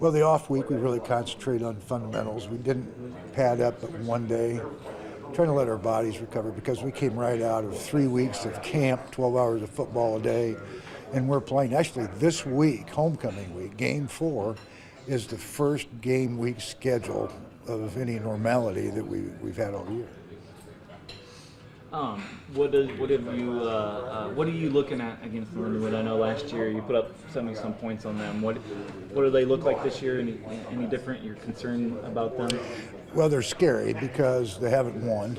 Well, the off week, we really concentrate on fundamentals. We didn't pad up but one day, trying to let our bodies recover because we came right out of 3 weeks of camp, 12 hours of football a day, and we're playing. Actually, this week, homecoming week, game 4, is the first game week schedule of any normality that we've had all year. What are you looking at against Lindenwood? I know last year you put up some points on them. What do they look like this year? Any different? You're concerned about them? Well, they're scary because they haven't won.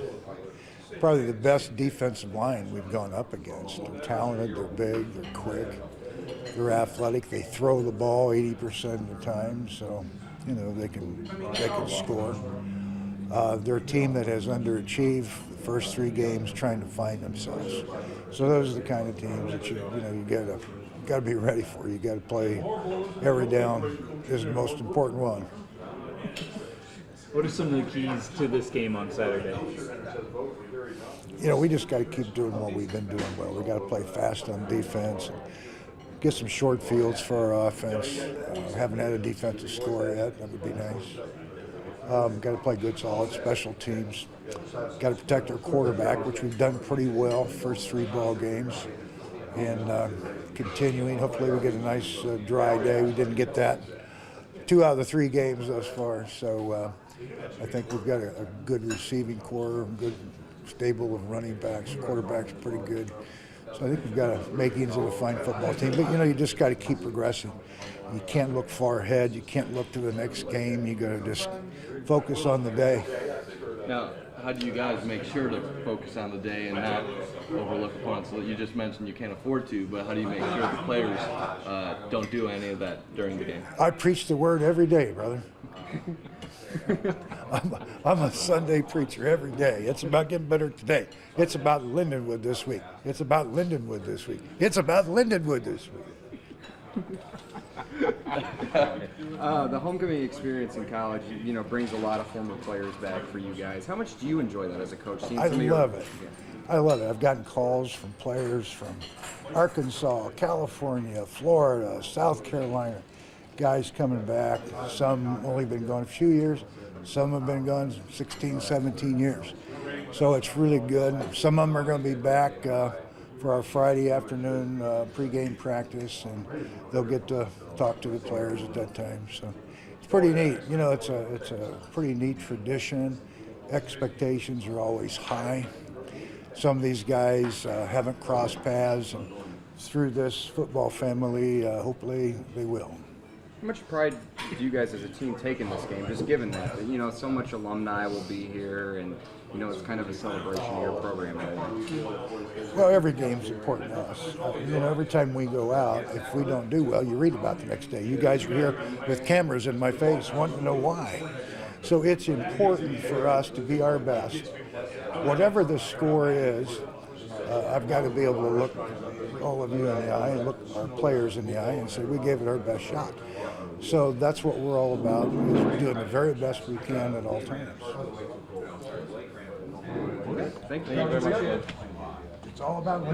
Probably the best defensive line we've gone up against. They're talented, they're big, they're quick, they're athletic. They throw the ball 80% of the time, so they can score. They're a team that has underachieved the first 3 games, trying to find themselves. So those are the kind of teams that you got to be ready for. You got to play every down is the most important one. What are some of the keys to this game on Saturday? We just got to keep doing what we've been doing well. We got to play fast on defense, and get some short fields for our offense. Haven't had a defensive score yet. That would be nice. Got to play good, solid special teams. Got to protect our quarterback, which we've done pretty well first 3 ball games. And continuing, hopefully we get a nice dry day. We didn't get that 2 out of the 3 games thus far. So I think we've got a good receiving core, good stable of running backs. Quarterback's pretty good. So I think we've got makings of a fine football team. But you just got to keep progressing. You can't look far ahead. You can't look to the next game. You got to just focus on the day. Now, how do you guys make sure to focus on the day and not overlook opponents? So you just mentioned you can't afford to, but how do you make sure the players don't do any of that during the game? I preach the word every day, brother. I'm a Sunday preacher every day. It's about getting better today. It's about Lindenwood this week. It's about Lindenwood this week. It's about Lindenwood this week. The homecoming experience in college, brings a lot of former players back for you guys. How much do you enjoy that as a coach? I love it. I love it. I've gotten calls from players from Arkansas, California, Florida, South Carolina, guys coming back. Some only been gone a few years. Some have been gone 16, 17 years. So it's really good. Some of them are going to be back for our Friday afternoon pregame practice, and they'll get to talk to the players at that time. So it's pretty neat. It's a pretty neat tradition. Expectations are always high. Some of these guys haven't crossed paths, and through this football family, hopefully they will. How much pride do you guys as a team take in this game, just given that, so much alumni will be here, and, it's kind of a celebration of your program? Well, every game's important to us. Every time we go out, if we don't do well, you read about the next day. You guys are here with cameras in my face wanting to know why. So it's important for us to be our best. Whatever the score is, I've got to be able to look all of you in the eye and look our players in the eye and say we gave it our best shot. So that's what we're all about, is doing the very best we can at all times. Thank you very much. It's all about